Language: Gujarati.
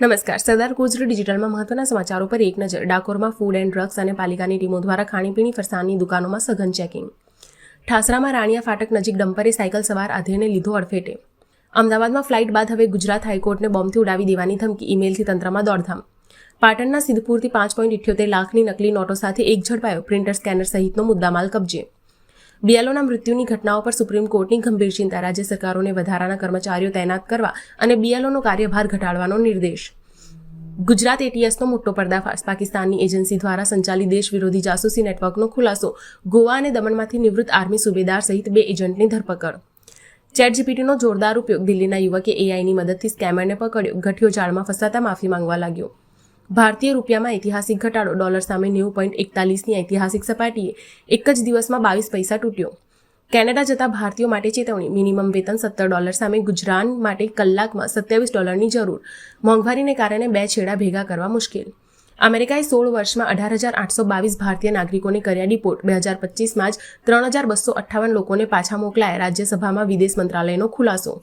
નમસ્કાર. સરદાર ગુજરાત ડિજિટલમાં મહત્વના સમાચારો પર એક નજર. ડાકોરમાં ફૂડ એન્ડ ડ્રગ્સ અને પાલિકાની ટીમો દ્વારા ખાણીપીણી ફરસાણની દુકાનોમાં સઘન ચેકિંગ. ઠાસરામાં રાણિયા ફાટક નજીક ડમ્પરે સાયકલ સવાર આધેડને લીધો અડફેટે. અમદાવાદમાં ફ્લાઇટ બાદ હવે ગુજરાત હાઈકોર્ટને બોમ્બથી ઉડાવી દેવાની ધમકી. ઈમેલથી તંત્રમાં દોડધામ. પાટણના સિદ્ધપુરથી 5.78 લાખની નકલી નોટો સાથે એક ઝડપાયો. પ્રિન્ટર સ્કેનર સહિતનો મુદ્દામાલ કબજે. બીએલઓના મૃત્યુની ઘટનાઓ પર સુપ્રીમ કોર્ટની ગંભીર ચિંતા. રાજ્ય સરકારોને વધારાના કર્મચારીઓ તૈનાત કરવા અને બીએલઓનો કાર્યભાર ઘટાડવાનો નિર્દેશ. ગુજરાત એટીએસનો મોટો પર્દાફાશ. પાકિસ્તાનની એજન્સી દ્વારા સંચાલિત દેશ વિરોધી જાસૂસી નેટવર્કનો ખુલાસો. ગોવા અને દમણમાંથી નિવૃત્ત આર્મી સુબેદાર સહિત 2 એજન્ટની ધરપકડ. ચેટજીપીટીનો જોરદાર ઉપયોગ. દિલ્હીના યુવકે એઆઈની મદદથી સ્કેમરને પકડ્યો. ગઠિયો જાળમાં ફસાતા માફી માંગવા લાગ્યો. ભારતીય રૂપિયામાં ઐતિહાસિક ઘટાડો. ડોલર સામે 90.41ની ઐતિહાસિક સપાટીએ. એક જ દિવસમાં 22 પૈસા તૂટ્યો. કેનેડા જતા ભારતીયો માટે ચેતવણી. મિનિમમ વેતન $17 સામે ગુજરાન માટે કલાકમાં $27ની જરૂર. મોંઘવારીને કારણે 2 છેડા ભેગા કરવા મુશ્કેલ. અમેરિકાએ 16 વર્ષમાં 18,822 ભારતીય નાગરિકોને કર્યા ડિપોર્ટ. 2025માં જ 3,258 લોકોને પાછા મોકલાયા. રાજ્યસભામાં વિદેશ મંત્રાલયનો ખુલાસો.